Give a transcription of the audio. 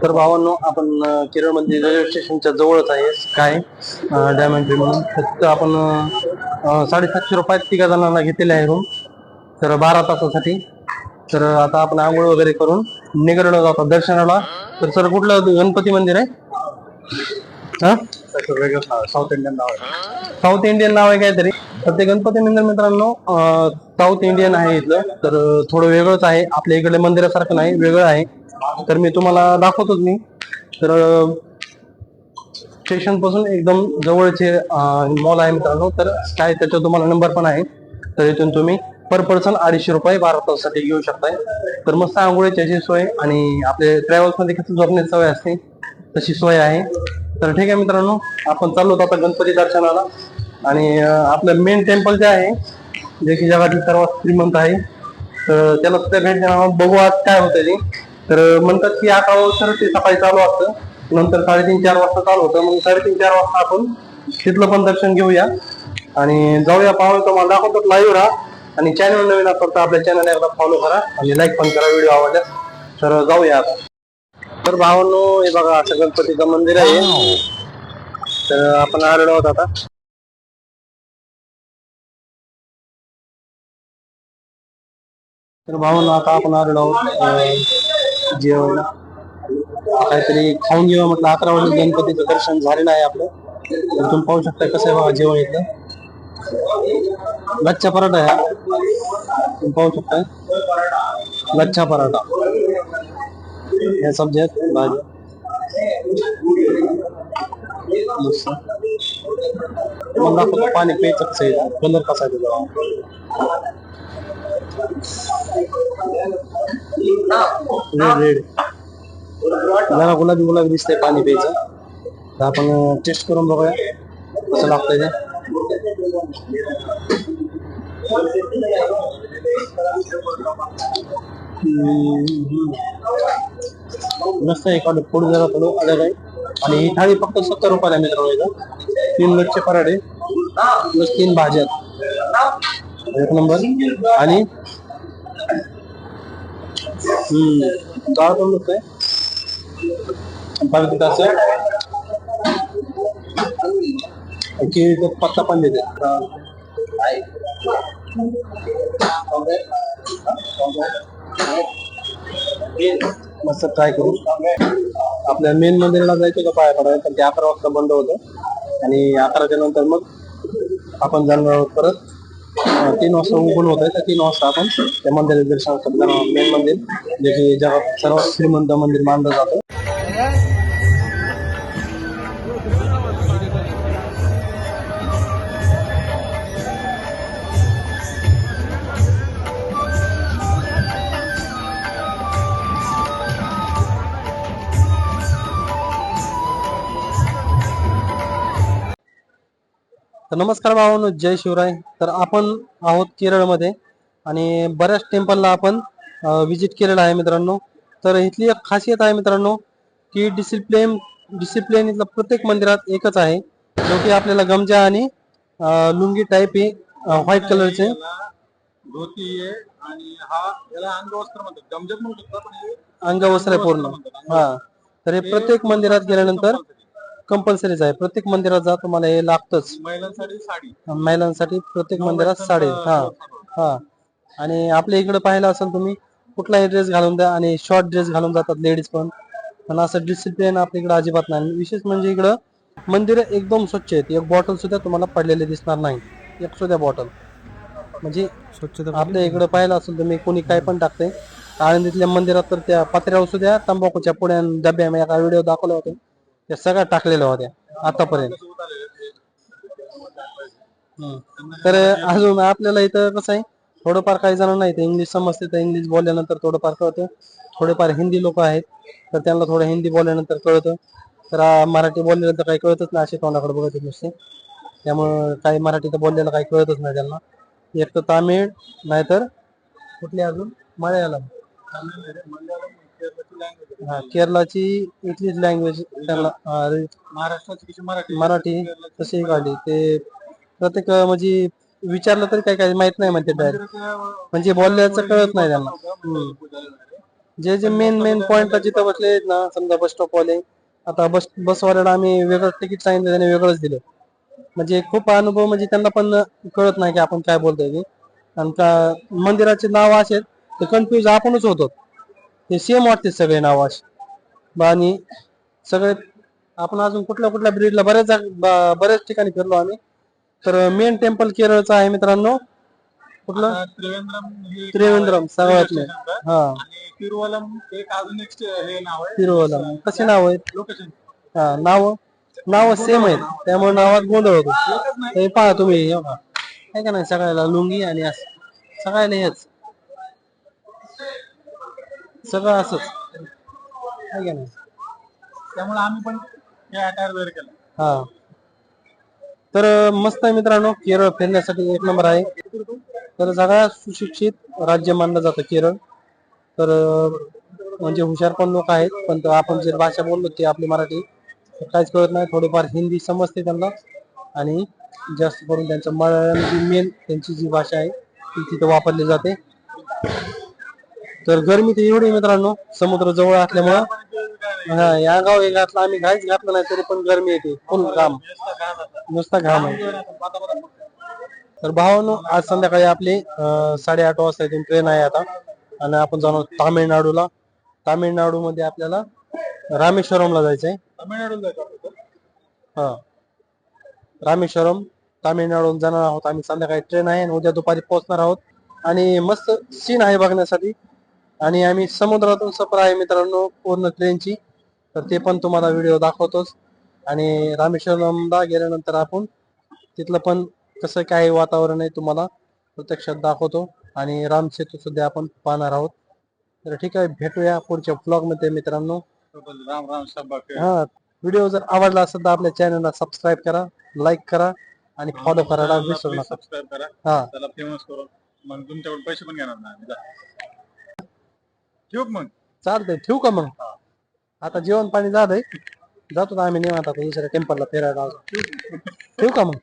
तर भावांनो आपण केरळमध्ये रेल्वे स्टेशनच्या जवळच आहे काय डायमंड ट्री म्हणून. तिथं आपण 750 रुपयात तिघा जणांना घेतलेले आहे रूम, तर 12 तासासाठी. तर आता आपण आंघोळ वगैरे करून निगडलो जातो दर्शनाला. तर सर कुठलं गणपती मंदिर आहे? साऊथ इंडियन नाव आहे. साऊथ इंडियन नाव आहे काहीतरी. तर ते गणपती मंदिर मित्रांनो साऊथ इंडियन आहे इथलं. तर थोडं वेगळंच आहे, आपल्या इकडे मंदिरासारखं नाही, वेगळं आहे. तर मी तुम्हाला दाखवतोच मी. तर स्टेशन पासून एकदम जवळचे मॉल आहे मित्रांनो. तर काय त्याच्यावर तुम्हाला नंबर पण आहे. तर इथून तुम्ही पर पर्सन 250 रुपये 12 तासासाठी घेऊ शकताय. तर मस्त आंघोळीची याची सोय आणि आपले ट्रॅव्हल्स मध्ये कसं झोपण्याची सवय असते तशी सोय आहे. तर ठीक आहे मित्रांनो, आपण चाललो आता गणपती दर्शनाला. आणि आपलं मेन टेम्पल जे आहे, जे की जगातील सर्वात श्रीमंत आहे, तर त्याला सुद्धा भेट देणार. बघू आज काय होतं ते. तर म्हणतात की 11 वाजता ते सकाळी चालू असतं, नंतर 3:30-4 वाजता चालू होतं. मग 3:30-4 वाजता आपण तिथलं पण दर्शन घेऊया आणि जाऊया. पाहूया, तुम्हाला दाखवतो. लाईव्ह राहा आणि चॅनल नवीन असेल तर आपल्या चॅनल एकदा फॉलो करा आणि लाईक पण करा व्हिडिओ आवडल्यास. तर जाऊया आता. तर भावांनो, हे बघा असं गणपतीचं मंदिर आहे. तर आपण आलेलो आहोत आता. तर भावांनो, आता आपण आलेलो आहोत जेवायला. काहीतरी खाऊन घेऊया म्हटलं. 11 वाजता गणपतीचं दर्शन झालेलं आहे आपलं. तर तुम्ही पाहू शकता कसं आहे बघा जेवण इथलं. लच्छा पराठा आहे, तुम्ही पाहू शकता. लच्छा पराठा, या सब्जी आहेत, भाजी. मग दाखवतो पाणी प्यायचं कसं आहे, कलर कसा आहे त्याचा. रेड जरा गुलाबी गुलाबी दिसतंय पाणी प्यायचं. तर आपण टेस्ट करून बघूया कसं लागतंय ते. मस्त आहे, पुढे जरा थोडं अलग आहे. आणि ही थाळी फक्त 70 रुपयाला मित्रांनो. 3 लच्छे पराठे प्लस 3 भाज्या, एक नंबर. आणि डाळ पण मस्त आहे. पत्ता पण देते. मस्त ट्राय करू. आपल्या मेन मंदिराला जायचं का पाया पडायला, तर ते 11 वाजता बंद होतं आणि 11च्या नंतर मग आपण जाणार आहोत परत. 3 वाजता उघडून होत आहे, तर 3 वाजता आपण त्या मंदिराचे दर्शन करणार. मेन मंदिर जे की जगात सर्वात श्रीमंत मंदिर मानलं जातं. तर नमस्कार भावांनो, जय शिवराय. तर आपण आहोत केरळमध्ये आणि बऱ्याच टेम्पलला आपण विजिट केलेलं आहे मित्रांनो. तर इथली एक खासियत आहे मित्रांनो की डिसिप्लिन इथलं प्रत्येक मंदिरात एकच आहे, जो की आपल्याला गमजा आणि लुंगी टाईप ही व्हाईट कलरचे धोती आहे. आणि हा याला अंगवस्त्र म्हणतात, गमजत म्हणू शकतो पण अंगवस्त्र आहे पूर्ण. हा, तर हे प्रत्येक मंदिरात गेल्यानंतर कंपल्सरीच आहे. प्रत्येक मंदिरात जा तुम्हाला हे लागतच. महिलांसाठी साडी, महिलांसाठी प्रत्येक मंदिरात साडी. हा. आणि आपल्या इकडे पाहिलं असेल तुम्ही, कुठलाही ड्रेस घालून द्या आणि शॉर्ट ड्रेस घालून जातात लेडीज पण. पण असं डिसिप्लिन आपल्या इकडे अजिबात नाही. विशेष म्हणजे इकडं मंदिर एकदम स्वच्छ आहेत. एक बॉटल सुद्धा तुम्हाला पडलेले दिसणार नाही, एक सुद्धा बॉटल. म्हणजे स्वच्छता. आपल्या इकडे पाहिलं असेल तुम्ही, कोणी काय पण टाकते. आळंदीतल्या मंदिरात तर त्या पत्र्यावर सुद्धा तंबाखूच्या पुड्या डब्या, मी एका व्हिडिओ दाखवला होता, त्या सगळ्या टाकलेल्या होत्या आतापर्यंत. तर अजून आपल्याला इथं कसं आहे, थोडंफार काही जणांना इथे इंग्लिश समजते, तर इंग्लिश बोलल्यानंतर थोडंफार कळतं. थोडेफार हिंदी लोक आहेत, तर त्यांना थोडं हिंदी बोलल्यानंतर कळतं. तर मराठी बोलल्यानंतर काही कळतच नाही, असे तोंडाकडे बघत नसते. त्यामुळं काही मराठी तर बोललेलं काही कळतच नाही त्यांना. एक तर तामिळ, नाहीतर कुठली अजून मल्याळम. हा, केरळाची इथलीच लँग्वेज त्यांना. महाराष्ट्राची मराठी तशी काढली. ते प्रत्येक म्हणजे विचारलं तरी काही काही माहित नाही म्हणते डायरेक्ट, म्हणजे बोलल्याचं कळत नाही त्यांना. जे जे मेन पॉइंट जिथं बसले आहेत ना, समजा बस स्टॉप वाले, आता बसवाल्याला आम्ही वेगळं तिकीट सांगितलं, त्याने वेगळंच दिलं. म्हणजे खूप अनुभव, म्हणजे त्यांना पण कळत नाही की आपण काय बोलतोय ते. आणि का मंदिराचे नाव असे ते कन्फ्युज आपणच होतो. ते सेम वाटते सगळे नाव असे. आणि सगळे आपण अजून कुठल्या कुठल्या ब्रिजला बऱ्याच ठिकाणी फिरलो आम्ही. तर मेन टेम्पल केरळचं आहे मित्रांनो. कुठलं? त्रिवेंद्रम हे एक नाव आहे त्रिवेंद्रम सगळ्यात रेल्वे नाही. स्टेशनचं. हा, आणि तिरुवलम एक अजून एक हे नाव आहे तिरुवलम. कसे नाव आहेत? लोकेशन. हा, नाव सेम आहेत, त्यामुळे नावात गोंधळ होतो. हे पहा तुम्ही, हे बघा. आहे का नाही, सगळ्याला लुंगी आणि असं सगळ्याला हेच सगळं असंच आहे का नाही. त्यामुळे आम्ही पण हे अटायर वेअर केलं. हा, तर मस्त आहे मित्रांनो, केरळ फिरण्यासाठी एक नंबर आहे. तर सगळ्यात सुशिक्षित राज्य मानलं जातं केरळ. तर म्हणजे हुशार पण लोक आहेत, पण आपण जे भाषा बोललो ती आपली मराठी, तर काहीच कळत नाही. थोडीफार हिंदी समजते त्यांना, आणि जास्त करून त्यांचं मल्याळम जी मेन त्यांची जी भाषा आहे ती तिथे वापरली जाते. तर गरमी तर एवढी मित्रांनो, समुद्र जवळ असल्यामुळं या गावातला आम्ही काहीच घातलं नाही तरी पण गरमी येते, फुल घाम, नुसता घाम आहे. तर भावानो, आज संध्याकाळी आपली 8:30 वाजता इथून ट्रेन आहे आता, आणि आपण जाणार तामिळनाडूला. तामिळनाडू मध्ये आपल्याला रामेश्वरमला जायचंय. तामिळनाडूला जायचं. हा, रामेश्वरम, तामिळनाडूला जाणार आहोत आम्ही. संध्याकाळी ट्रेन आहे आणि उद्या दुपारी पोहोचणार आहोत. आणि मस्त सीन आहे बघण्यासाठी. आणि आम्ही समुद्रातून सफर आहे मित्रांनो पूर्ण ट्रेनची, तर ते पण तुम्हाला व्हिडिओ दाखवतोच. आणि रामेश्वरमला गेल्यानंतर आपण तिथलं पण कसं काय वातावरण आहे तुम्हाला प्रत्यक्षात दाखवतो. आणि राम सेतू सुद्धा आपण पाहणार आहोत. तर ठीक आहे, भेटूया पुढच्या ब्लॉग मध्ये मित्रांनो. राम राम शब्बाक. हा, व्हिडिओ जर आवडला असेल तर आपल्या चॅनलला सबस्क्राईब करा, लाईक करा आणि फॉलो करायला विसरू नका. सबस्क्राईब करा. हा, त्याला फेमस करू, मग तुमच्याकडून पैसे पण घेणार नाही. ठेवू मग? चालतंय, ठेवू का मग? आता जेवण पाणी झालंय, जातो आम्ही निवांत आता दुसऱ्या टेम्पलला फिरायला. ठेवू का मग?